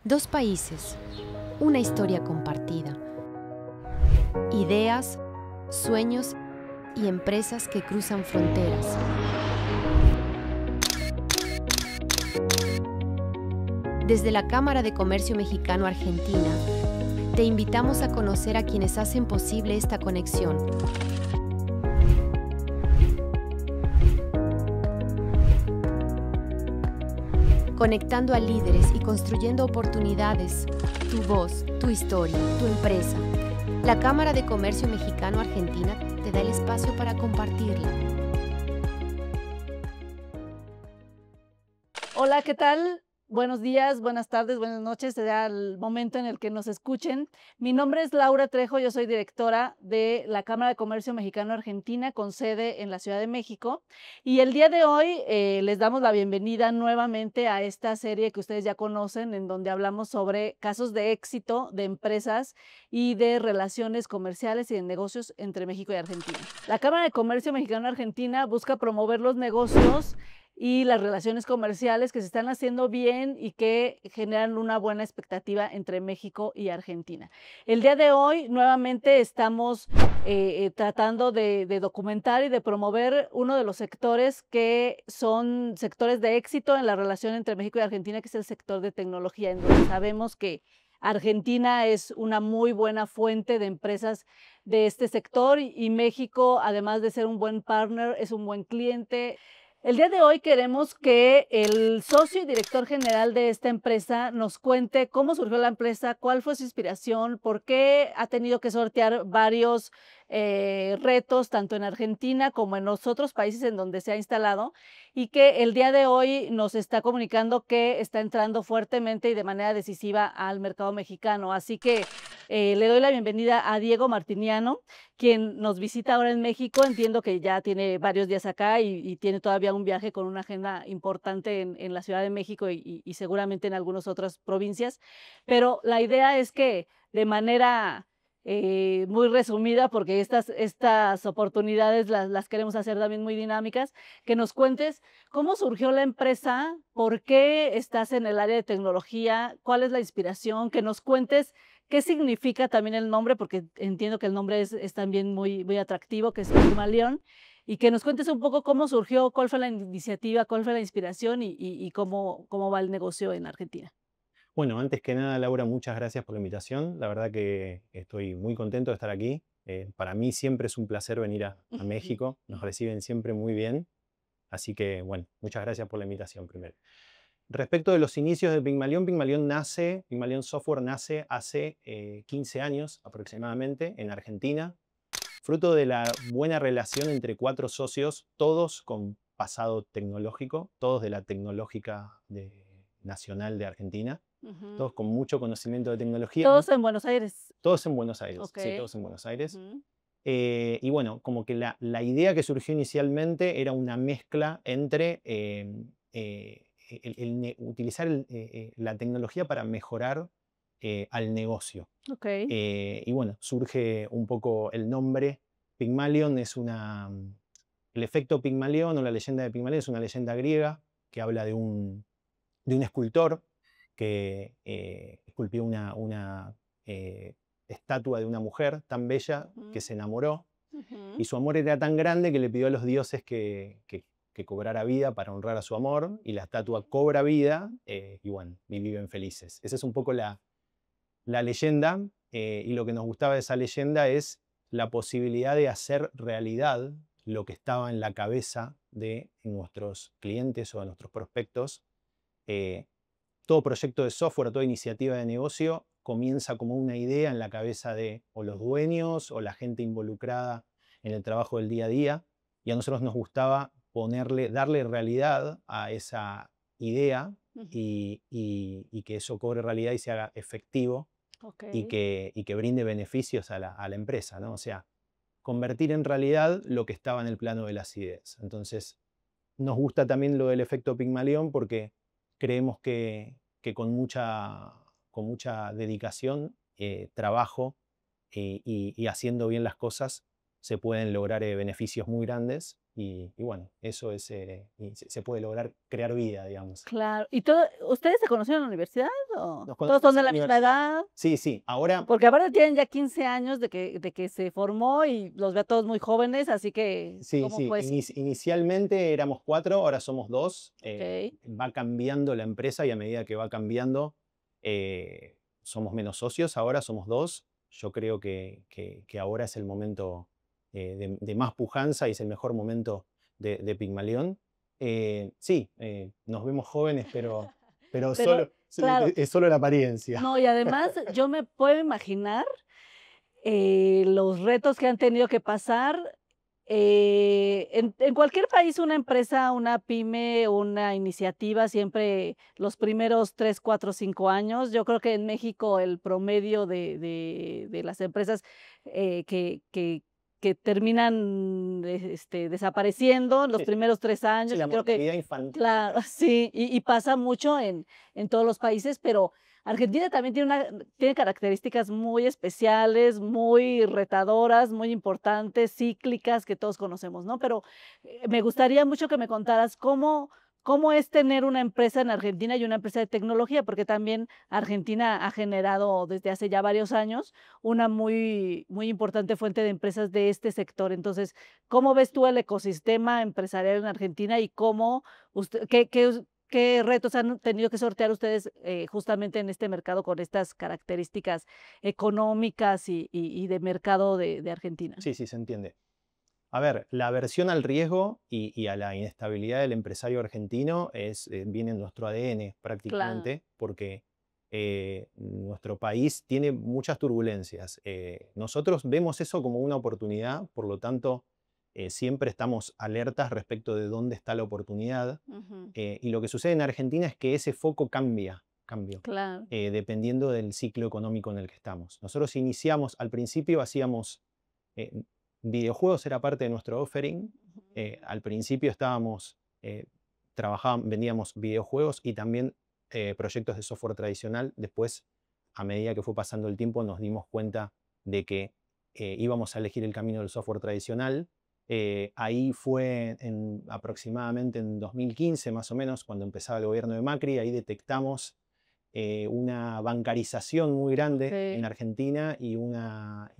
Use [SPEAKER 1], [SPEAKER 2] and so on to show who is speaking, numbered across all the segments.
[SPEAKER 1] Dos países, una historia compartida. Ideas, sueños y empresas que cruzan fronteras. Desde la Cámara de Comercio Mexicano-Argentina, te invitamos a conocer a quienes hacen posible esta conexión. Conectando a líderes y construyendo oportunidades. Tu voz, tu historia, tu empresa. La Cámara de Comercio Mexicano-Argentina te da el espacio para compartirla.
[SPEAKER 2] Hola, ¿qué tal? Buenos días, buenas tardes, buenas noches, será el momento en el que nos escuchen. Mi nombre es Laura Trejo, yo soy directora de la Cámara de Comercio Mexicano-Argentina con sede en la Ciudad de México. Y el día de hoy les damos la bienvenida nuevamente a esta serie que ustedes ya conocen, en donde hablamos sobre casos de éxito de empresas y de relaciones comerciales y de negocios entre México y Argentina. La Cámara de Comercio Mexicano-Argentina busca promover los negocios y las relaciones comerciales que se están haciendo bien y que generan una buena expectativa entre México y Argentina. El día de hoy nuevamente estamos tratando de documentar y de promover uno de los sectores que son sectores de éxito en la relación entre México y Argentina, que es el sector de tecnología, en donde sabemos que Argentina es una muy buena fuente de empresas de este sector y México, además de ser un buen partner, es un buen cliente. El día de hoy queremos que el socio y director general de esta empresa nos cuente cómo surgió la empresa, cuál fue su inspiración, por qué ha tenido que sortear varios retos, tanto en Argentina como en los otros países en donde se ha instalado, y que el día de hoy nos está comunicando que está entrando fuertemente y de manera decisiva al mercado mexicano. Así que le doy la bienvenida a Diego Martiniano, quien nos visita ahora en México. Entiendo que ya tiene varios días acá y tiene todavía un viaje con una agenda importante en la Ciudad de México y seguramente en algunas otras provincias, pero la idea es que de manera muy resumida, porque estas oportunidades las queremos hacer también muy dinámicas, que nos cuentes cómo surgió la empresa, por qué estás en el área de tecnología, cuál es la inspiración, que nos cuentes qué significa también el nombre, porque entiendo que el nombre es también muy atractivo, que es Pygmalion, y que nos cuentes un poco cómo surgió, cuál fue la iniciativa, cuál fue la inspiración y cómo va el negocio en Argentina.
[SPEAKER 3] Bueno, antes que nada, Laura, muchas gracias por la invitación. La verdad que estoy muy contento de estar aquí. Para mí siempre es un placer venir a México. Nos reciben siempre muy bien. Así que, bueno, muchas gracias por la invitación primero. Respecto de los inicios de Pygmalion, Pygmalion Software nace hace 15 años aproximadamente en Argentina, fruto de la buena relación entre 4 socios, todos con pasado tecnológico, todos de la Tecnológica Nacional de Argentina. Todos con mucho conocimiento de tecnología.
[SPEAKER 2] Todos en Buenos Aires.
[SPEAKER 3] Todos en Buenos Aires,
[SPEAKER 2] Okay.
[SPEAKER 3] sí, todos en Buenos Aires. Y bueno, como que la idea que surgió inicialmente era una mezcla entre utilizar la tecnología para mejorar al negocio.
[SPEAKER 2] Okay.
[SPEAKER 3] Y bueno, surge un poco el nombre. Pygmalion es el efecto Pygmalion o la leyenda de Pygmalion es una leyenda griega que habla de un escultor que esculpió una estatua de una mujer tan bella que se enamoró, y su amor era tan grande que le pidió a los dioses que cobrara vida para honrar a su amor, y la estatua cobra vida y bueno, y viven felices. Esa es un poco la leyenda, y lo que nos gustaba de esa leyenda es la posibilidad de hacer realidad lo que estaba en la cabeza de nuestros clientes o de nuestros prospectos. Todo proyecto de software, toda iniciativa de negocio comienza como una idea en la cabeza de o los dueños o la gente involucrada en el trabajo del día a día, y a nosotros nos gustaba darle realidad a esa idea y que eso cobre realidad y se haga efectivo.
[SPEAKER 2] Okay.
[SPEAKER 3] y que brinde beneficios a la empresa, ¿no? O sea, convertir en realidad lo que estaba en el plano de las ideas. Entonces, nos gusta también lo del efecto Pygmalion porque creemos que con mucha dedicación, trabajo y haciendo bien las cosas se pueden lograr beneficios muy grandes y bueno, eso es, y se puede lograr crear vida, digamos.
[SPEAKER 2] Claro. ¿Y ustedes se conocieron en la universidad ¿O
[SPEAKER 3] Nos
[SPEAKER 2] todos son
[SPEAKER 3] conocemos
[SPEAKER 2] de
[SPEAKER 3] en
[SPEAKER 2] la misma edad?
[SPEAKER 3] Sí, sí. Ahora,
[SPEAKER 2] Porque aparte tienen ya 15 años de que se formó y los veo a todos muy jóvenes, así que,
[SPEAKER 3] sí,
[SPEAKER 2] ¿cómo
[SPEAKER 3] sí.
[SPEAKER 2] fue eso?
[SPEAKER 3] Inicialmente éramos 4, ahora somos 2.
[SPEAKER 2] Ok,
[SPEAKER 3] Va cambiando la empresa y a medida que va cambiando, somos menos socios, ahora somos 2. Yo creo que ahora es el momento de más pujanza y es el mejor momento de Pigmalión. Sí, nos vemos jóvenes, pero
[SPEAKER 2] pero claro,
[SPEAKER 3] es solo la apariencia.
[SPEAKER 2] no, y además yo me puedo imaginar los retos que han tenido que pasar. En cualquier país, una empresa, una pyme, una iniciativa, siempre los primeros 3, 4, 5 años. Yo creo que en México el promedio de las empresas que terminan desapareciendo los
[SPEAKER 3] Sí,
[SPEAKER 2] primeros 3
[SPEAKER 3] sí,
[SPEAKER 2] años.
[SPEAKER 3] la
[SPEAKER 2] Y creo que,
[SPEAKER 3] mortalidad infantil.
[SPEAKER 2] claro, sí, y pasa mucho en todos los países, pero Argentina también tiene características muy especiales, muy retadoras, muy importantes, cíclicas, que todos conocemos, ¿no? Pero me gustaría mucho que me contaras cómo es tener una empresa en Argentina y una empresa de tecnología, porque también Argentina ha generado desde hace ya varios años una muy importante fuente de empresas de este sector. Entonces, ¿cómo ves tú el ecosistema empresarial en Argentina y cómo usted, qué retos han tenido que sortear ustedes justamente en este mercado con estas características económicas y de mercado de Argentina?
[SPEAKER 3] Sí, sí, se entiende. A ver, la aversión al riesgo y a la inestabilidad del empresario argentino viene en nuestro ADN
[SPEAKER 2] Claro.
[SPEAKER 3] prácticamente, porque nuestro país tiene muchas turbulencias. Nosotros vemos eso como una oportunidad, por lo tanto, siempre estamos alertas respecto de dónde está la oportunidad.
[SPEAKER 2] Ujú.
[SPEAKER 3] Y lo que sucede en Argentina es que ese foco cambia,
[SPEAKER 2] Claro.
[SPEAKER 3] dependiendo del ciclo económico en el que estamos. Nosotros iniciamos, al principio hacíamos eh, videojuegos, era parte de nuestro offering. Al principio vendíamos videojuegos y también proyectos de software tradicional. Después, a medida que fue pasando el tiempo, nos dimos cuenta de que íbamos a elegir el camino del software tradicional. Ahí fue aproximadamente en 2015, más o menos, cuando empezaba el gobierno de Macri. Ahí detectamos una bancarización muy grande en
[SPEAKER 2] Ok.
[SPEAKER 3] Argentina y una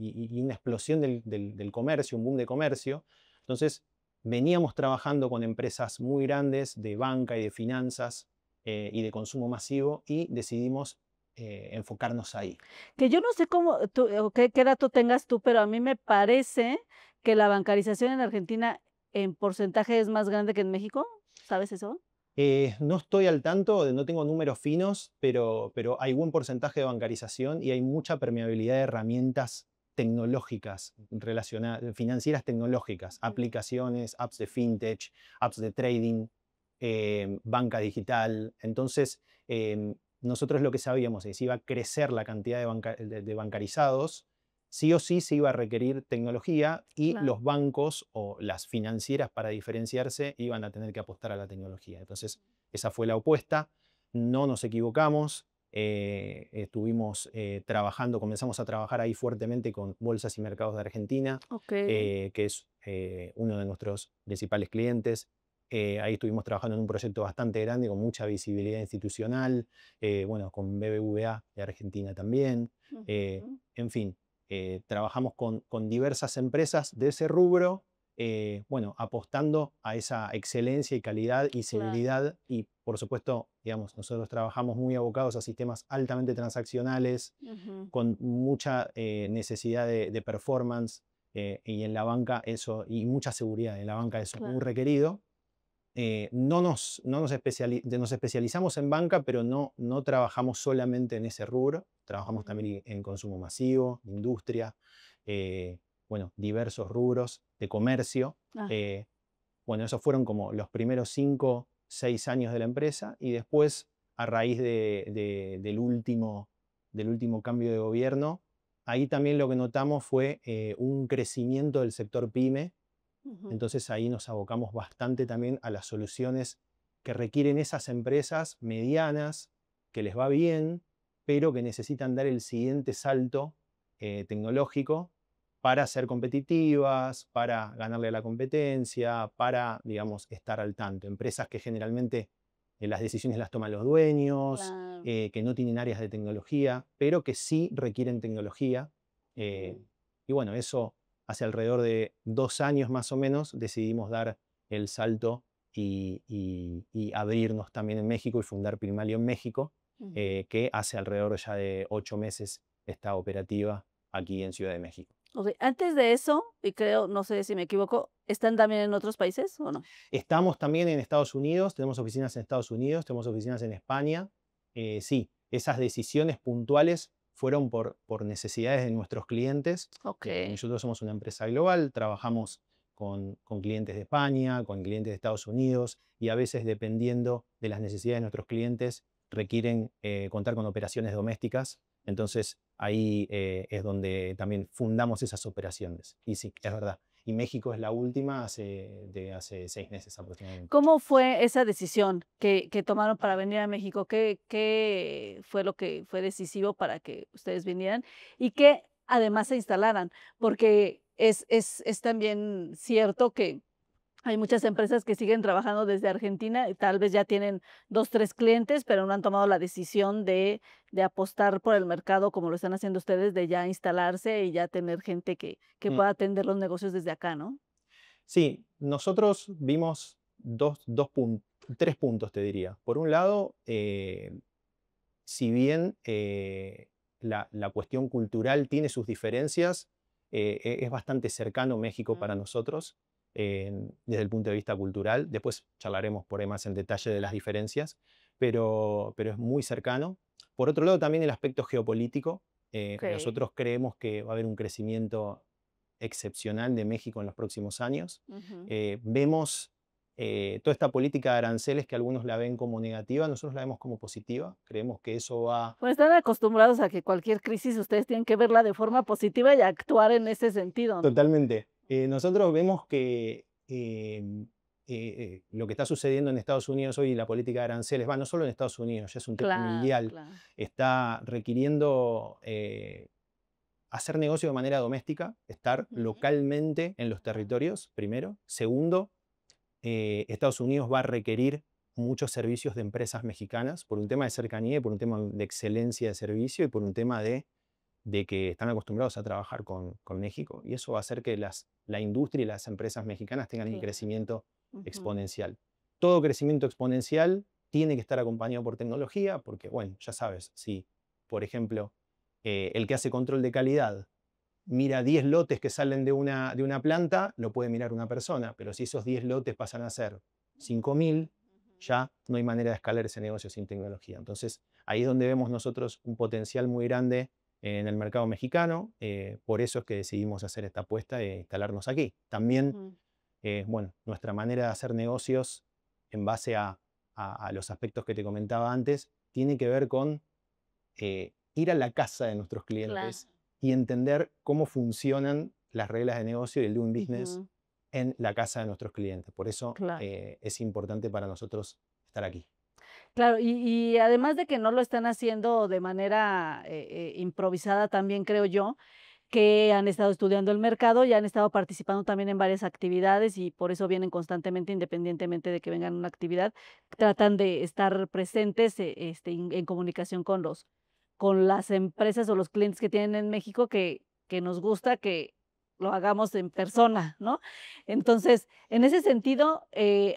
[SPEAKER 3] explosión del comercio, un boom de comercio. Entonces, veníamos trabajando con empresas muy grandes de banca y de finanzas y de consumo masivo y decidimos enfocarnos ahí.
[SPEAKER 2] Que yo no sé cómo tú, o qué dato tengas tú, pero a mí me parece que la bancarización en Argentina en porcentaje es más grande que en México. ¿Sabes eso?
[SPEAKER 3] No estoy al tanto, no tengo números finos, pero hay buen porcentaje de bancarización y hay mucha permeabilidad de herramientas tecnológicas financieras tecnológicas, aplicaciones, apps de fintech, apps de trading, banca digital. Entonces, nosotros lo que sabíamos es que iba a crecer la cantidad de bancarizados, sí o sí se iba a requerir tecnología y
[SPEAKER 2] Claro.
[SPEAKER 3] los bancos o las financieras para diferenciarse iban a tener que apostar a la tecnología. Entonces, esa fue la apuesta, no nos equivocamos, estuvimos trabajando, comenzamos a trabajar ahí fuertemente con Bolsas y Mercados de Argentina,
[SPEAKER 2] Ok.
[SPEAKER 3] que es uno de nuestros principales clientes. Ahí estuvimos trabajando en un proyecto bastante grande con mucha visibilidad institucional, bueno, con BBVA de Argentina también.
[SPEAKER 2] Ujú.
[SPEAKER 3] En fin, trabajamos con diversas empresas de ese rubro, bueno, apostando a esa excelencia y calidad y
[SPEAKER 2] Claro.
[SPEAKER 3] seguridad y, por supuesto, digamos, nosotros trabajamos muy abocados a sistemas altamente transaccionales,
[SPEAKER 2] Ujú.
[SPEAKER 3] con mucha necesidad de performance y en la banca eso, y mucha seguridad en la banca eso es muy
[SPEAKER 2] Claro.
[SPEAKER 3] requerido. Nos especializamos en banca, pero no trabajamos solamente en ese rubro. Trabajamos
[SPEAKER 2] Ujú.
[SPEAKER 3] también en consumo masivo, industria, bueno, diversos rubros de comercio.
[SPEAKER 2] Ah,
[SPEAKER 3] Eh, bueno, esos fueron como los primeros 5, 6 años de la empresa y después, a raíz del último cambio de gobierno, ahí también lo que notamos fue un crecimiento del sector pyme.
[SPEAKER 2] ujú.
[SPEAKER 3] Entonces ahí nos abocamos bastante también a las soluciones que requieren esas empresas medianas, que les va bien, pero que necesitan dar el siguiente salto tecnológico para ser competitivas, para ganarle a la competencia, para, digamos, estar al tanto. Empresas que generalmente las decisiones las toman los dueños,
[SPEAKER 2] Claro.
[SPEAKER 3] que no tienen áreas de tecnología, pero que sí requieren tecnología. Y bueno, eso hace alrededor de 2 años más o menos decidimos dar el salto y abrirnos también en México y fundar Pygmalion México, que hace alrededor ya de 8 meses está operativa aquí en Ciudad de México.
[SPEAKER 2] Ok, antes de eso, y creo, no sé si me equivoco, ¿están también en otros países o no?
[SPEAKER 3] Estamos también en Estados Unidos, tenemos oficinas en Estados Unidos, tenemos oficinas en España. Sí, esas decisiones puntuales fueron por necesidades de nuestros clientes.
[SPEAKER 2] Ok.
[SPEAKER 3] Nosotros somos una empresa global, trabajamos con clientes de España, con clientes de Estados Unidos y a veces, dependiendo de las necesidades de nuestros clientes, requieren contar con operaciones domésticas. Entonces ahí es donde también fundamos esas operaciones. Y sí, es verdad. Y México es la última de hace 6 meses aproximadamente.
[SPEAKER 2] ¿Cómo fue esa decisión que tomaron para venir a México? ¿Qué fue lo que fue decisivo para que ustedes vinieran y que además se instalaran? Porque es también cierto que hay muchas empresas que siguen trabajando desde Argentina y tal vez ya tienen 2, 3 clientes, pero no han tomado la decisión de apostar por el mercado como lo están haciendo ustedes, de ya instalarse y ya tener gente que
[SPEAKER 3] Mm.
[SPEAKER 2] pueda atender los negocios desde acá, ¿no?
[SPEAKER 3] Sí, nosotros vimos 3 puntos, te diría. Por un lado, si bien la cuestión cultural tiene sus diferencias, es bastante cercano México para nosotros desde el punto de vista cultural. Después charlaremos por ahí más en detalle de las diferencias, pero es muy cercano. Por otro lado, también el aspecto geopolítico.
[SPEAKER 2] Okey.
[SPEAKER 3] Nosotros creemos que va a haber un crecimiento excepcional de México en los próximos años.
[SPEAKER 2] Ujú.
[SPEAKER 3] Vemos toda esta política de aranceles que algunos la ven como negativa, nosotros la vemos como positiva. Creemos que eso va
[SPEAKER 2] Bueno, están acostumbrados a que cualquier crisis ustedes tienen que verla de forma positiva y actuar en ese sentido, ¿no?
[SPEAKER 3] totalmente. Nosotros vemos que lo que está sucediendo en Estados Unidos hoy, la política de aranceles, no solo en Estados Unidos, ya es un tema
[SPEAKER 2] Claro,
[SPEAKER 3] mundial,
[SPEAKER 2] claro.
[SPEAKER 3] está requiriendo hacer negocio de manera doméstica, estar
[SPEAKER 2] Ujú.
[SPEAKER 3] localmente en los territorios, primero. Segundo, Estados Unidos va a requerir muchos servicios de empresas mexicanas por un tema de cercanía y por un tema de excelencia de servicio y por un tema de que están acostumbrados a trabajar con México. Y eso va a hacer que la industria y las empresas mexicanas tengan un
[SPEAKER 2] Claro.
[SPEAKER 3] crecimiento
[SPEAKER 2] Ujú.
[SPEAKER 3] exponencial. Todo crecimiento exponencial tiene que estar acompañado por tecnología, porque, bueno, ya sabes, si, por ejemplo, el que hace control de calidad mira 10 lotes que salen de una planta, lo puede mirar una persona, pero si esos 10 lotes pasan a ser 5.000, ya no hay manera de escalar ese negocio sin tecnología. Entonces, ahí es donde vemos nosotros un potencial muy grande en el mercado mexicano. Por eso es que decidimos hacer esta apuesta e instalarnos aquí. También,
[SPEAKER 2] Ujú.
[SPEAKER 3] bueno, nuestra manera de hacer negocios en base a los aspectos que te comentaba antes, tiene que ver con ir a la casa de nuestros
[SPEAKER 2] Claro.
[SPEAKER 3] clientes y entender cómo funcionan las reglas de negocio y el doing business
[SPEAKER 2] Ujú.
[SPEAKER 3] en la casa de nuestros clientes. Por eso
[SPEAKER 2] Claro.
[SPEAKER 3] es importante para nosotros estar aquí.
[SPEAKER 2] Claro, y además de que no lo están haciendo de manera, improvisada, también creo yo, que han estado estudiando el mercado y han estado participando también en varias actividades y por eso vienen constantemente, independientemente de que vengan a una actividad, tratan de estar presentes, en comunicación con las empresas o los clientes que tienen en México que nos gusta que lo hagamos en persona, ¿no? Entonces, en ese sentido,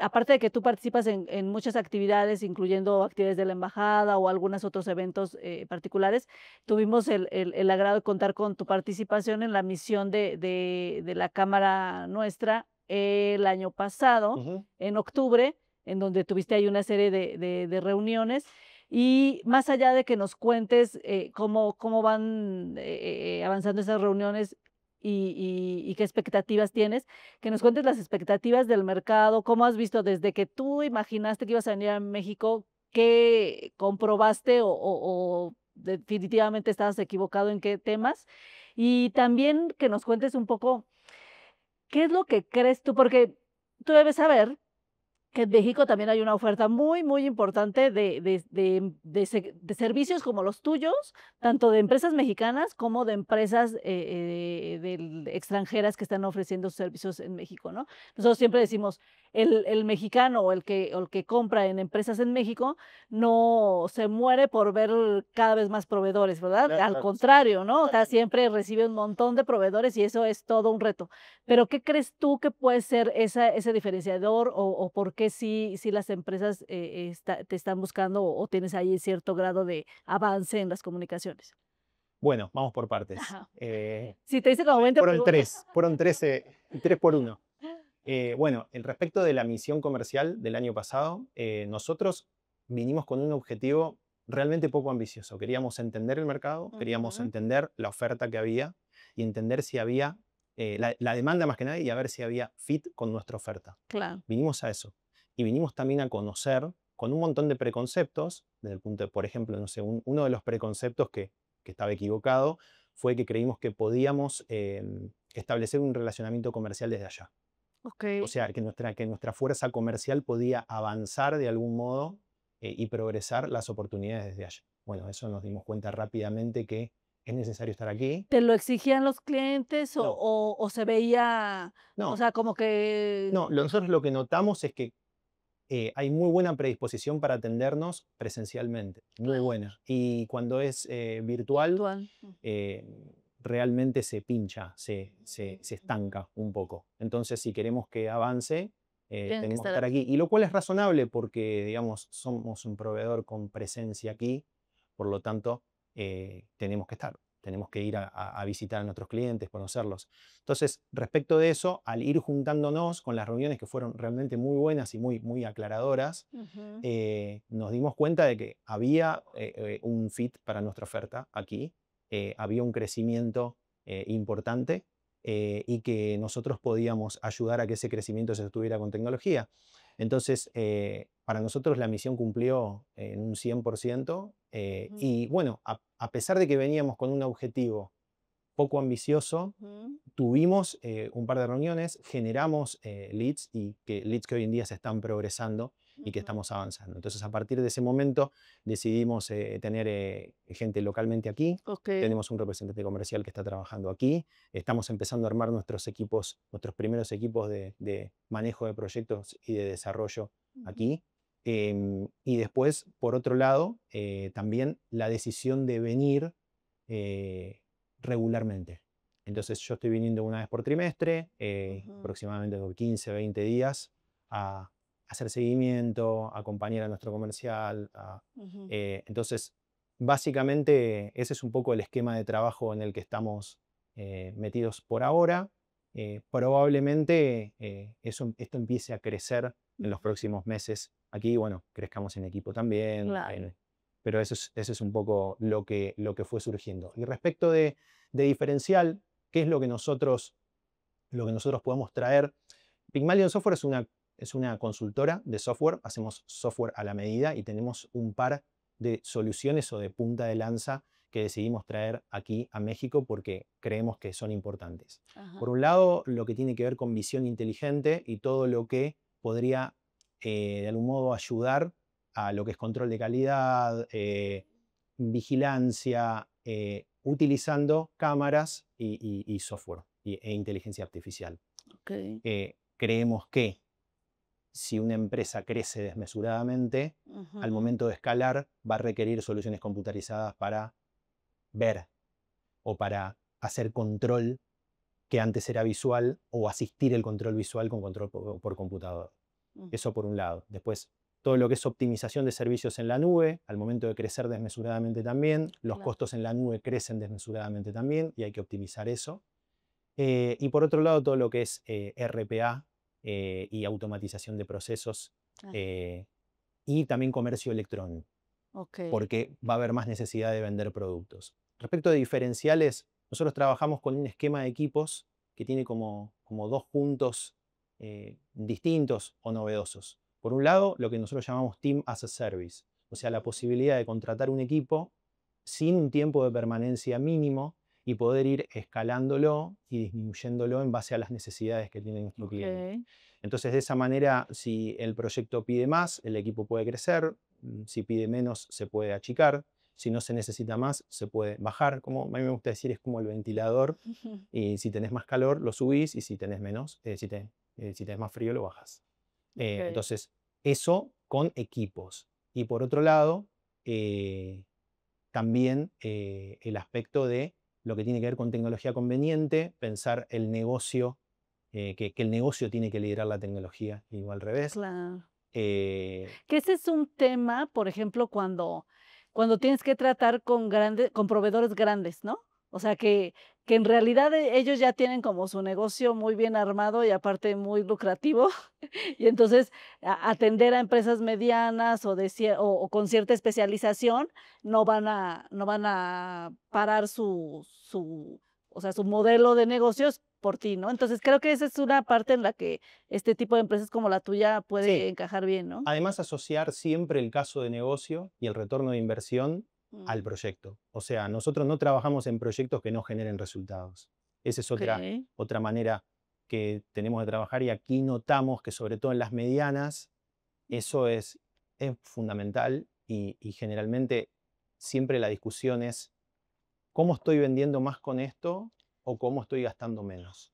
[SPEAKER 2] aparte de que tú participas en muchas actividades, incluyendo actividades de la embajada o algunos otros eventos, particulares, tuvimos el agrado de contar con tu participación en la misión de la cámara nuestra el año pasado,
[SPEAKER 3] Ujú.
[SPEAKER 2] en octubre, en donde tuviste ahí una serie de reuniones. Y más allá de que nos cuentes, cómo van, avanzando esas reuniones y qué expectativas tienes, que nos cuentes las expectativas del mercado, cómo has visto desde que tú imaginaste que ibas a venir a México, qué comprobaste o definitivamente estabas equivocado en qué temas. Y también que nos cuentes un poco, ¿qué es lo que crees tú? Porque tú debes saber que en México también hay una oferta muy, muy importante de servicios como los tuyos, tanto de empresas mexicanas como de empresas extranjeras que están ofreciendo servicios en México, ¿no? Nosotros siempre decimos, el mexicano o el que compra en empresas en México no se muere por ver cada vez más proveedores, ¿verdad? Al contrario, ¿no? O sea, siempre recibe un montón de proveedores y eso es todo un reto. Pero, ¿qué crees tú que puede ser ese diferenciador o por qué sí las empresas, te están buscando o tienes ahí cierto grado de avance en las comunicaciones?
[SPEAKER 3] Bueno, vamos por partes.
[SPEAKER 2] Ajá. Si te hice como 20
[SPEAKER 3] Fueron
[SPEAKER 2] preguntas.
[SPEAKER 3] fueron 3 por 1. Bueno, en respecto de la misión comercial del año pasado, nosotros vinimos con un objetivo realmente poco ambicioso. Queríamos entender el mercado, queríamos
[SPEAKER 2] Ujú.
[SPEAKER 3] entender la oferta que había y entender si había la demanda más que nada y a ver si había fit con nuestra oferta.
[SPEAKER 2] Claro.
[SPEAKER 3] Vinimos a eso. Y vinimos también a conocer con un montón de preconceptos, desde el punto de, por ejemplo, no sé, uno de los preconceptos que estaba equivocado fue que creímos que podíamos establecer un relacionamiento comercial desde allá. O
[SPEAKER 2] Okey.
[SPEAKER 3] sea, que nuestra fuerza comercial podía avanzar de algún modo y progresar las oportunidades desde allá. Bueno, eso nos dimos cuenta rápidamente que es necesario estar aquí.
[SPEAKER 2] ¿Te lo exigían los clientes o
[SPEAKER 3] No,
[SPEAKER 2] o se veía, o
[SPEAKER 3] no,
[SPEAKER 2] sea, como que
[SPEAKER 3] no. Nosotros lo que notamos es que hay muy buena predisposición para atendernos presencialmente, muy buena. Y cuando es virtual,
[SPEAKER 2] virtual?
[SPEAKER 3] eh, realmente se pincha, se estanca un poco. Entonces, si queremos que avance,
[SPEAKER 2] Tienen que
[SPEAKER 3] tenemos que
[SPEAKER 2] estar
[SPEAKER 3] estar
[SPEAKER 2] aquí.
[SPEAKER 3] aquí. Y lo cual es razonable porque, digamos, somos un proveedor con presencia aquí, por lo tanto, tenemos que estar. Tenemos que ir a visitar a nuestros clientes, conocerlos. Entonces, respecto de eso, al ir juntándonos con las reuniones que fueron realmente muy buenas y muy aclaradoras,
[SPEAKER 2] Ujú.
[SPEAKER 3] nos dimos cuenta de que había un fit para nuestra oferta aquí, había un crecimiento importante y que nosotros podíamos ayudar a que ese crecimiento se sostuviera con tecnología. Entonces, para nosotros la misión cumplió en un 100%
[SPEAKER 2] Ujú.
[SPEAKER 3] y bueno, a pesar de que veníamos con un objetivo poco ambicioso,
[SPEAKER 2] Ujú.
[SPEAKER 3] tuvimos un par de reuniones, generamos leads que hoy en día se están progresando y que
[SPEAKER 2] Ujú.
[SPEAKER 3] estamos avanzando. Entonces, a partir de ese momento decidimos tener gente localmente aquí.
[SPEAKER 2] Okey.
[SPEAKER 3] Tenemos un representante comercial que está trabajando aquí. Estamos empezando a armar nuestros equipos, nuestros primeros equipos de manejo de proyectos y de desarrollo
[SPEAKER 2] Ujú.
[SPEAKER 3] aquí. Y después, por otro lado, también la decisión de venir regularmente. Entonces yo estoy viniendo una vez por trimestre,
[SPEAKER 2] Ujú.
[SPEAKER 3] aproximadamente por 15, 20 días, a hacer seguimiento, a acompañar a nuestro comercial.
[SPEAKER 2] Ujú.
[SPEAKER 3] Entonces, básicamente ese es un poco el esquema de trabajo en el que estamos metidos por ahora. Probablemente esto empiece a crecer en los próximos meses. Aquí, bueno, crezcamos en equipo también,
[SPEAKER 2] Claro.
[SPEAKER 3] pero eso es un poco lo que fue surgiendo. Y respecto de diferencial, ¿qué es lo que nosotros podemos traer? Pygmalion Software es una consultora de software, hacemos software a la medida y tenemos un par de soluciones o de punta de lanza que decidimos traer aquí a México porque creemos que son importantes.
[SPEAKER 2] Ajá.
[SPEAKER 3] Por un lado, lo que tiene que ver con visión inteligente y todo lo que podría de algún modo ayudar a lo que es control de calidad, vigilancia, utilizando cámaras y software e inteligencia artificial.
[SPEAKER 2] Okey.
[SPEAKER 3] Creemos que si una empresa crece desmesuradamente, al
[SPEAKER 2] Ujú.
[SPEAKER 3] momento de escalar va a requerir soluciones computarizadas para ver o para hacer control que antes era visual o asistir el control visual con control por computador.
[SPEAKER 2] Ujú.
[SPEAKER 3] Eso por un lado. Después, todo lo que es optimización de servicios en la nube, al momento de crecer desmesuradamente también, los
[SPEAKER 2] Claro.
[SPEAKER 3] costos en la nube crecen desmesuradamente también y hay que optimizar eso. Y por otro lado, todo lo que es RPA y automatización de procesos
[SPEAKER 2] Ah,
[SPEAKER 3] eh, y también comercio electrónico,
[SPEAKER 2] okey.
[SPEAKER 3] porque va a haber más necesidad de vender productos. Respecto de diferenciales, nosotros trabajamos con un esquema de equipos que tiene como dos puntos distintos o novedosos. Por un lado, lo que nosotros llamamos Team as a Service, o sea, la
[SPEAKER 2] Ujú.
[SPEAKER 3] posibilidad de contratar un equipo sin un tiempo de permanencia mínimo y poder ir escalándolo y disminuyéndolo en base a las necesidades que tiene nuestro cliente.
[SPEAKER 2] Okey.
[SPEAKER 3] Entonces, de esa manera, si el proyecto pide más, el equipo puede crecer, si pide menos, se puede achicar, si no se necesita más, se puede bajar, como a mí me gusta decir, es como el ventilador,
[SPEAKER 2] Ujú.
[SPEAKER 3] y si tenés más calor, lo subís, y si tenés menos, si tenés más frío, lo bajás.
[SPEAKER 2] Ok.
[SPEAKER 3] Entonces, eso con equipos. Y por otro lado, eh, también el aspecto de lo que tiene que ver con tecnología conveniente, pensar el negocio, que el negocio tiene que liderar la tecnología y no al revés.
[SPEAKER 2] Claro.
[SPEAKER 3] Eh,
[SPEAKER 2] Que ese es un tema, por ejemplo, cuando tienes que tratar con proveedores grandes, ¿no? O sea, que en realidad ellos ya tienen como su negocio muy bien armado y aparte muy lucrativo, y entonces atender a empresas medianas o con cierta especialización no van a parar o sea, su modelo de negocios por ti, ¿no? Entonces creo que esa es una parte en la que este tipo de empresas como la tuya puede
[SPEAKER 3] sí,
[SPEAKER 2] encajar bien, ¿no?
[SPEAKER 3] además asociar siempre el caso de negocio y el retorno de inversión al
[SPEAKER 2] Mm,
[SPEAKER 3] proyecto. O sea, nosotros no trabajamos en proyectos que no generen resultados. Esa es
[SPEAKER 2] okey.
[SPEAKER 3] otra manera que tenemos de trabajar, y aquí notamos que sobre todo en las medianas eso es fundamental, y generalmente siempre la discusión es cómo estoy vendiendo más con esto o cómo estoy gastando menos.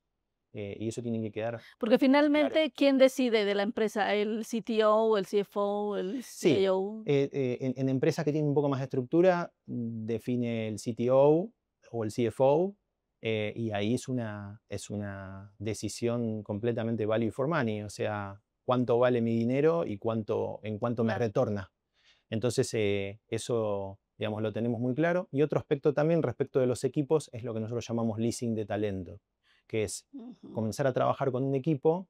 [SPEAKER 3] Y eso tiene que quedar
[SPEAKER 2] Porque
[SPEAKER 3] claro.
[SPEAKER 2] finalmente, ¿quién decide de la empresa? ¿El CTO, el CFO, el
[SPEAKER 3] Sí,
[SPEAKER 2] CIO?
[SPEAKER 3] en empresas que tienen un poco más de estructura, define el CTO o el CFO, y ahí es una decisión completamente value for money, o sea, cuánto vale mi dinero y en cuánto me
[SPEAKER 2] Claro.
[SPEAKER 3] retorna. Entonces, eso, digamos, lo tenemos muy claro. Y otro aspecto también respecto de los equipos es lo que nosotros llamamos leasing de talento, que es
[SPEAKER 2] Ujú.
[SPEAKER 3] comenzar a trabajar con un equipo,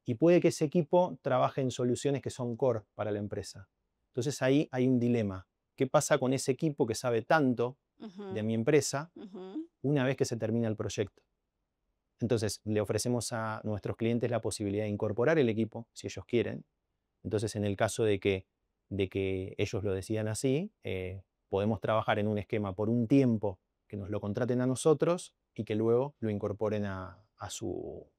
[SPEAKER 3] y puede que ese equipo trabaje en soluciones que son core para la empresa. Entonces ahí hay un dilema. ¿Qué pasa con ese equipo que sabe tanto de
[SPEAKER 2] Ujú,
[SPEAKER 3] mi empresa
[SPEAKER 2] ujú.
[SPEAKER 3] una vez que se termina el proyecto? Entonces le ofrecemos a nuestros clientes la posibilidad de incorporar el equipo si ellos quieren. Entonces, en el caso de que ellos lo decidan así, podemos trabajar en un esquema por un tiempo, que nos lo contraten a nosotros y que luego lo incorporen a su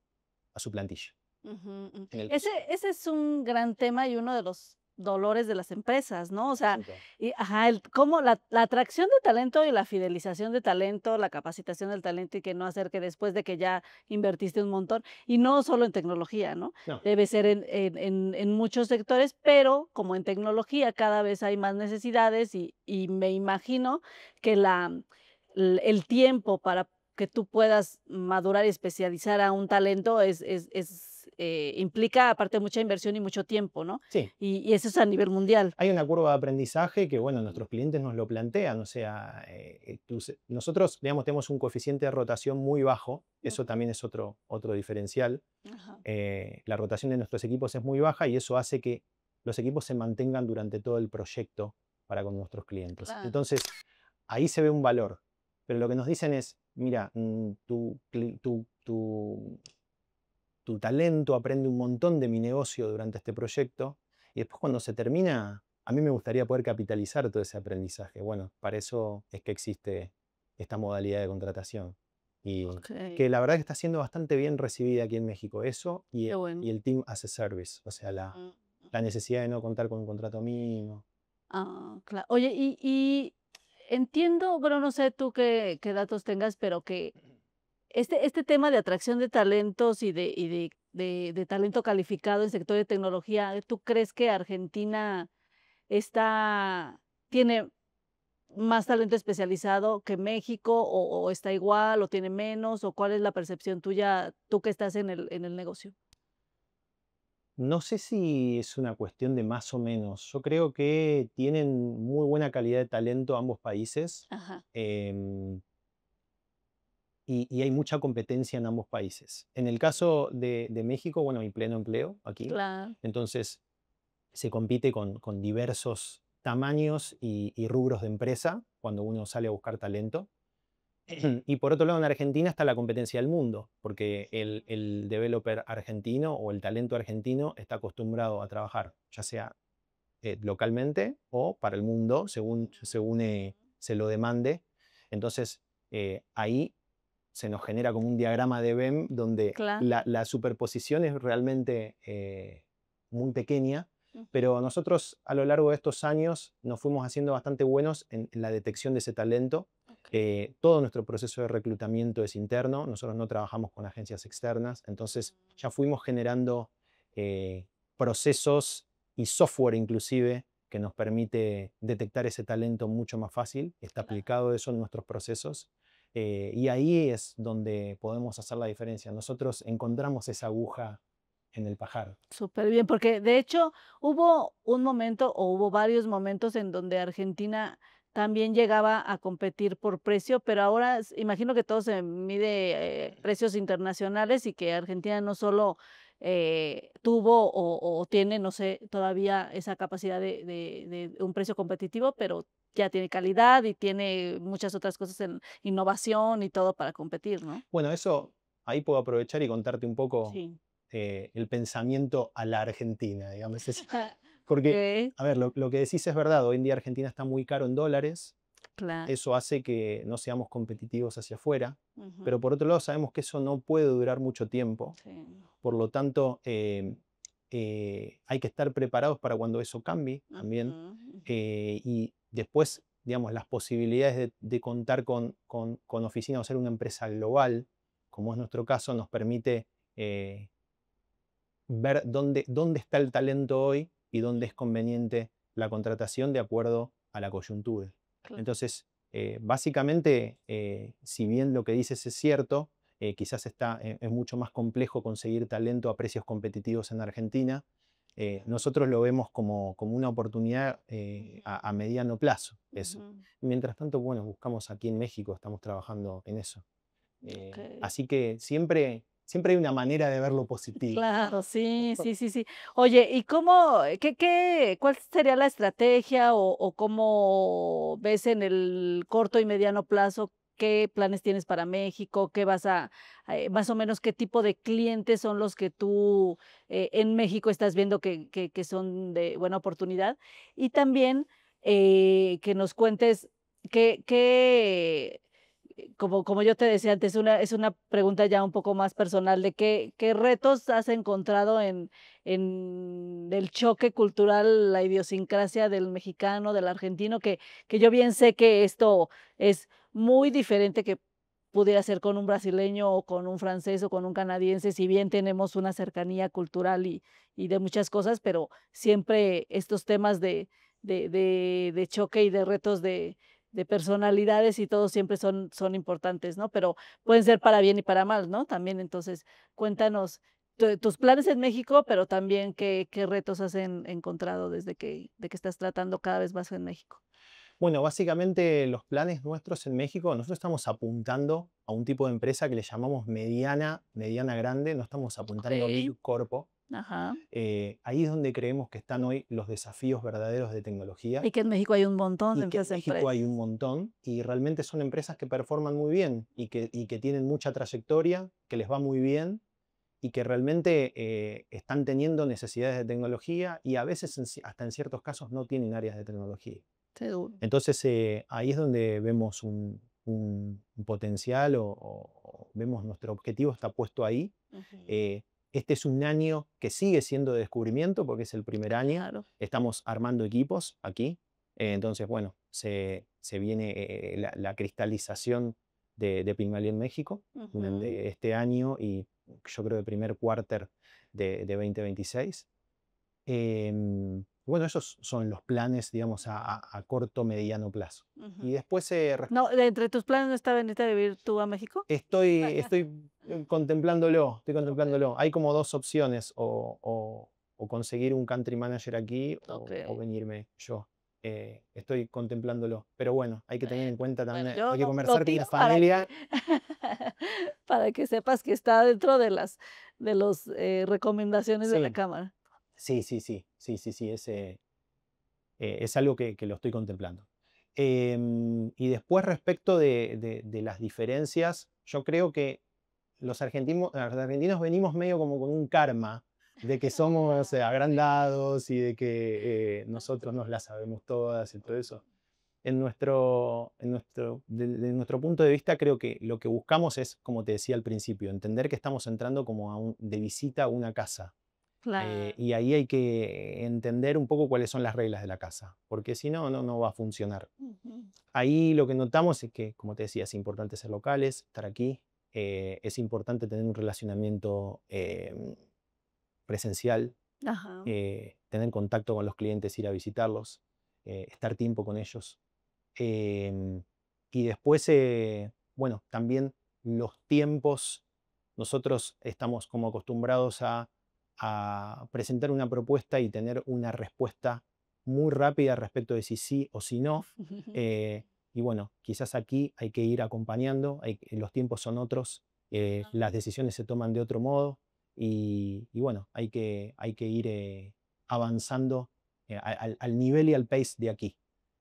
[SPEAKER 3] plantilla.
[SPEAKER 2] Ujú,
[SPEAKER 3] En el
[SPEAKER 2] Ese
[SPEAKER 3] caso.
[SPEAKER 2] ese es un gran tema y uno de los dolores de las empresas, ¿no? O sea,
[SPEAKER 3] Punto.
[SPEAKER 2] y ajá, el cómo la atracción de talento y la fidelización de talento, la capacitación del talento y que no hacer que después de que ya invertiste un montón, y no solo en tecnología, ¿no?
[SPEAKER 3] No,
[SPEAKER 2] Debe ser en muchos sectores, pero como en tecnología cada vez hay más necesidades y me imagino que el tiempo para que tú puedas madurar y especializar a un talento implica aparte mucha inversión y mucho tiempo, ¿no?
[SPEAKER 3] sí,
[SPEAKER 2] Y eso es a nivel mundial.
[SPEAKER 3] hay una curva de aprendizaje que, bueno,
[SPEAKER 2] Ujú,
[SPEAKER 3] nuestros clientes nos lo plantean. O sea, nosotros, digamos, tenemos un coeficiente de rotación muy bajo. Eso
[SPEAKER 2] ujú,
[SPEAKER 3] también es otro diferencial.
[SPEAKER 2] ajá,
[SPEAKER 3] La rotación de nuestros equipos es muy baja, y eso hace que los equipos se mantengan durante todo el proyecto para con nuestros clientes.
[SPEAKER 2] claro.
[SPEAKER 3] Entonces, ahí se ve un valor. Pero lo que nos dicen es, mira, tu talento aprende un montón de mi negocio durante este proyecto, y después cuando se termina, a mí me gustaría poder capitalizar todo ese aprendizaje. Bueno, para eso es que existe esta modalidad de contratación. Y
[SPEAKER 2] Okey,
[SPEAKER 3] que la verdad que está siendo bastante bien recibida aquí en México, eso
[SPEAKER 2] qué
[SPEAKER 3] y
[SPEAKER 2] bueno.
[SPEAKER 3] el Team as a Service, o sea,
[SPEAKER 2] Mm,
[SPEAKER 3] la
[SPEAKER 2] ujú.
[SPEAKER 3] necesidad de no contar con un contrato mínimo.
[SPEAKER 2] Oye, y entiendo, bueno, no sé tú qué datos tengas, pero que este tema de atracción de talentos y de talento calificado en sector de tecnología, ¿tú crees que Argentina está tiene más talento especializado que México o está igual o tiene menos o cuál es la percepción tuya, tú que estás en el negocio?
[SPEAKER 3] No sé si es una cuestión de más o menos. Yo creo que tienen muy buena calidad de talento ambos países.
[SPEAKER 2] Ajá,
[SPEAKER 3] em, y hay mucha competencia en ambos países. En el caso de México, bueno, hay pleno empleo aquí.
[SPEAKER 2] claro.
[SPEAKER 3] Entonces se compite con diversos tamaños y rubros de empresa cuando uno sale a buscar talento. Y por otro lado, en Argentina está la competencia del mundo, porque el developer argentino o el talento argentino está acostumbrado a trabajar, ya sea localmente o para el mundo, según se lo demande. Entonces, ahí se nos genera como un diagrama de Venn donde
[SPEAKER 2] Claro.
[SPEAKER 3] la superposición es realmente muy pequeña, pero nosotros a lo largo de estos años nos fuimos haciendo bastante buenos en la detección de ese talento. Todo nuestro proceso de reclutamiento es interno, nosotros no trabajamos con agencias externas, entonces ya fuimos generando procesos y software inclusive que nos permite detectar ese talento mucho más fácil. Está aplicado eso en nuestros procesos. Y ahí es donde podemos hacer la diferencia. Nosotros encontramos esa aguja en el pajar.
[SPEAKER 2] Súper bien, porque de hecho hubo un momento o hubo varios momentos en donde Argentina también llegaba a competir por precio, pero ahora imagino que todo se mide precios internacionales y que Argentina no solo tuvo o tiene, no sé, todavía esa capacidad de un precio competitivo, pero ya tiene calidad y tiene muchas otras cosas en innovación y todo para competir, ¿no?
[SPEAKER 3] Bueno, eso ahí puedo aprovechar y contarte un poco
[SPEAKER 2] Sí.
[SPEAKER 3] el pensamiento a la Argentina, digamos. Porque,
[SPEAKER 2] Ok,
[SPEAKER 3] a ver, lo que decís es verdad, hoy en día Argentina está muy caro en dólares,
[SPEAKER 2] claro.
[SPEAKER 3] eso hace que no seamos competitivos hacia afuera,
[SPEAKER 2] Ujú,
[SPEAKER 3] pero por otro lado sabemos que eso no puede durar mucho tiempo,
[SPEAKER 2] sí.
[SPEAKER 3] por lo tanto hay que estar preparados para cuando eso cambie también,
[SPEAKER 2] Ujú, ujú.
[SPEAKER 3] y después, digamos, las posibilidades de contar con oficina o ser una empresa global, como es nuestro caso, nos permite ver dónde está el talento hoy y dónde es conveniente la contratación de acuerdo a la coyuntura.
[SPEAKER 2] Claro.
[SPEAKER 3] Entonces, básicamente, si bien lo que dices es cierto, quizás es mucho más complejo conseguir talento a precios competitivos en Argentina. Nosotros lo vemos como una oportunidad a mediano plazo, eso.
[SPEAKER 2] Ujú.
[SPEAKER 3] Mientras tanto, bueno, buscamos aquí en México, estamos trabajando en eso.
[SPEAKER 2] Okey.
[SPEAKER 3] Así que siempre hay una manera de verlo positivo.
[SPEAKER 2] Claro, sí, sí, sí, sí. Oye, ¿y cuál sería la estrategia o cómo ves en el corto y mediano plazo? ¿Qué planes tienes para México? ¿Qué vas más o menos qué tipo de clientes son los que tú, en México estás viendo que son de buena oportunidad? Y también, que nos cuentes qué como yo te decía antes, es una pregunta ya un poco más personal de qué retos has encontrado en el choque cultural, la idiosincrasia del mexicano, del argentino, que yo bien sé que esto es muy diferente que pudiera ser con un brasileño o con un francés o con un canadiense, si bien tenemos una cercanía cultural y de muchas cosas, pero siempre estos temas de choque y de retos de personalidades y todo siempre son importantes, ¿no? Pero pueden ser para bien y para mal, ¿no? También, entonces, cuéntanos tus planes en México, pero también qué retos has encontrado desde que estás tratando cada vez más en México.
[SPEAKER 3] Bueno, básicamente los planes nuestros en México, nosotros estamos apuntando a un tipo de empresa que le llamamos mediana grande, no estamos apuntando a
[SPEAKER 2] Okey,
[SPEAKER 3] Big Corpo.
[SPEAKER 2] ajá.
[SPEAKER 3] Ahí es donde creemos que están hoy los desafíos verdaderos de tecnología
[SPEAKER 2] Y que en México hay un montón de
[SPEAKER 3] y que en
[SPEAKER 2] esas
[SPEAKER 3] México hay
[SPEAKER 2] empresas.
[SPEAKER 3] un montón y realmente son empresas que performan muy bien y que tienen mucha trayectoria, que les va muy bien y que realmente están teniendo necesidades de tecnología y a veces hasta en ciertos casos no tienen áreas de tecnología.
[SPEAKER 2] Seguro.
[SPEAKER 3] Entonces, ahí es donde vemos un potencial o vemos nuestro objetivo está puesto ahí.
[SPEAKER 2] Ujú.
[SPEAKER 3] Este es un año que sigue siendo de descubrimiento porque es el primer año.
[SPEAKER 2] Claro.
[SPEAKER 3] Estamos armando equipos aquí. Entonces, bueno, se viene la cristalización de Pygmalion en México
[SPEAKER 2] Ujú.
[SPEAKER 3] de este año y yo creo de primer cuarter de 2026. Bueno, esos son los planes, digamos, a corto, mediano plazo.
[SPEAKER 2] Ujú.
[SPEAKER 3] Y después
[SPEAKER 2] No, de entre tus planes no está venirte a vivir tú a México.
[SPEAKER 3] estoy contemplándolo, estoy contemplándolo. Hay como dos opciones, o conseguir un country manager aquí o
[SPEAKER 2] Okey.
[SPEAKER 3] venirme yo. Estoy contemplándolo. Pero bueno, hay que tener en cuenta
[SPEAKER 2] Bueno,
[SPEAKER 3] también,
[SPEAKER 2] yo
[SPEAKER 3] hay que
[SPEAKER 2] lo
[SPEAKER 3] conversar con la
[SPEAKER 2] tiro para que
[SPEAKER 3] familia.
[SPEAKER 2] para que sepas que está dentro de los recomendaciones de la
[SPEAKER 3] Sí,
[SPEAKER 2] cámara.
[SPEAKER 3] sí, sí, sí, sí, sí, sí, es algo que lo estoy contemplando. Y después respecto de las diferencias, yo creo que los argentinos venimos medio como con un karma de que somos agrandados y de que nosotros nos las sabemos todas y todo eso. de nuestro punto de vista, creo que lo que buscamos es, como te decía al principio, entender que estamos entrando como de visita a una casa.
[SPEAKER 2] Claro.
[SPEAKER 3] Y ahí hay que entender un poco cuáles son las reglas de la casa, porque si no, no va a funcionar.
[SPEAKER 2] Ujú.
[SPEAKER 3] Ahí lo que notamos es que, como te decía, es importante ser locales, estar aquí, es importante tener un relacionamiento presencial,
[SPEAKER 2] Ajá.
[SPEAKER 3] tener contacto con los clientes, ir a visitarlos, estar tiempo con ellos. Y después, bueno, también los tiempos, nosotros estamos como acostumbrados a presentar una propuesta y tener una respuesta muy rápida respecto de si sí o si no. Y bueno, quizás aquí hay que ir acompañando, los tiempos son otros, las decisiones se toman de otro modo y bueno, hay que ir avanzando al nivel y al pace de aquí.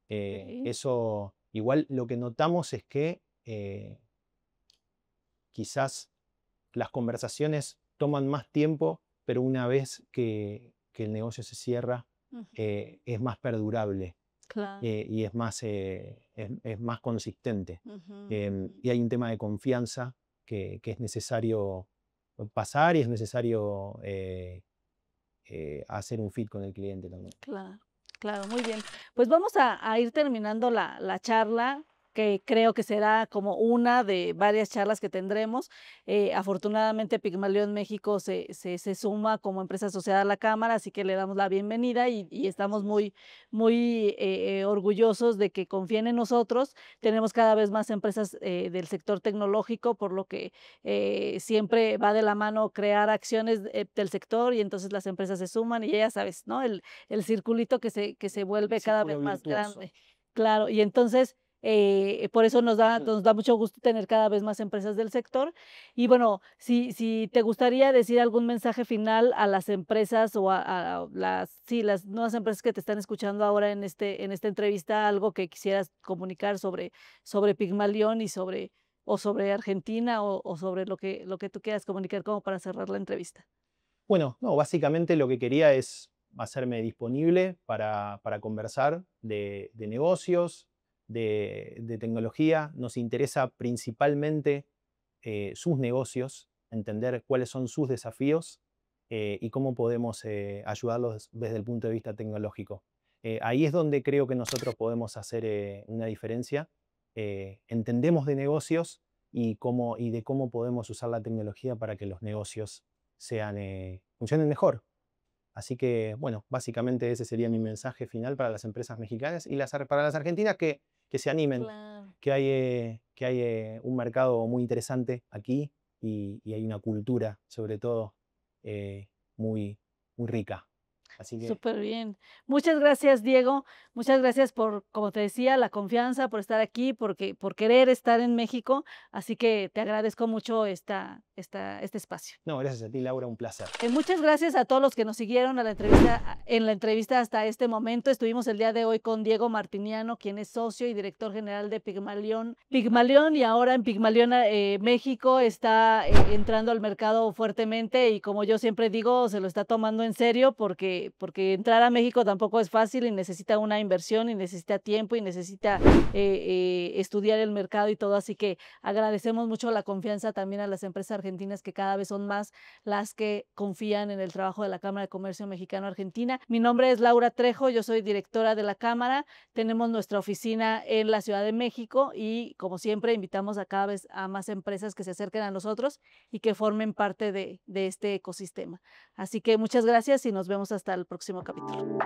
[SPEAKER 2] Ok.
[SPEAKER 3] Eso, igual lo que notamos es que quizás las conversaciones toman más tiempo, pero una vez que el negocio se cierra,
[SPEAKER 2] Ujú.
[SPEAKER 3] es más perdurable
[SPEAKER 2] Claro.
[SPEAKER 3] y es más consistente.
[SPEAKER 2] Ujú.
[SPEAKER 3] Y hay un tema de confianza que es necesario pasar y es necesario hacer un fit con el cliente también.
[SPEAKER 2] Claro, claro, muy bien. Pues vamos a ir terminando la charla, que creo que será como una de varias charlas que tendremos. Afortunadamente, Pigmalión México se suma como empresa asociada a la Cámara, así que le damos la bienvenida y estamos muy orgullosos de que confíen en nosotros. Tenemos cada vez más empresas del sector tecnológico, por lo que siempre va de la mano crear acciones del sector y entonces las empresas se suman y ya sabes, ¿no? El circulito que se vuelve cada vez
[SPEAKER 3] Círculo
[SPEAKER 2] más
[SPEAKER 3] virtuoso.
[SPEAKER 2] grande. Claro, y entonces por eso nos da mucho gusto tener cada vez más empresas del sector. Y bueno, si te gustaría decir algún mensaje final a las empresas o a las nuevas empresas que te están escuchando ahora en esta entrevista, algo que quisieras comunicar sobre Pigmalión y sobre Argentina o sobre lo que tú quieras comunicar como para cerrar la entrevista.
[SPEAKER 3] Bueno, no, básicamente lo que quería es hacerme disponible para conversar de negocios, de tecnología. Nos interesa principalmente sus negocios, entender cuáles son sus desafíos y cómo podemos ayudarlos desde el punto de vista tecnológico. Ahí es donde creo que nosotros podemos hacer una diferencia. Entendemos de negocios y de cómo podemos usar la tecnología para que los negocios funcionen mejor. Así que, bueno, básicamente ese sería mi mensaje final para las empresas mexicanas y para las argentinas que se animen,
[SPEAKER 2] Claro.
[SPEAKER 3] que hay un mercado muy interesante aquí y hay una cultura, sobre todo, muy, muy rica. Así que,
[SPEAKER 2] Súper bien. Muchas gracias, Diego. Muchas gracias por, como te decía, la confianza, por estar aquí, por querer estar en México. Así que te agradezco mucho este espacio.
[SPEAKER 3] no, gracias a ti, Laura, un placer.
[SPEAKER 2] Muchas gracias a todos los que nos siguieron en la entrevista hasta este momento. Estuvimos el día de hoy con Diego Martiniano, quien es socio y director general de Pigmalión. Pigmalión y ahora en Pigmalión México está entrando al mercado fuertemente y como yo siempre digo, se lo está tomando en serio porque entrar a México tampoco es fácil y necesita una inversión y necesita tiempo y necesita estudiar el mercado y todo. Así que agradecemos mucho la confianza también a las empresas argentinas que cada vez son más las que confían en el trabajo de la Cámara de Comercio Mexicano-Argentina. Mi nombre es Laura Trejo, yo soy directora de la Cámara. Tenemos nuestra oficina en la Ciudad de México y, como siempre, invitamos a cada vez a más empresas que se acerquen a nosotros y que formen parte de este ecosistema. Así que muchas gracias y nos vemos hasta el próximo capítulo.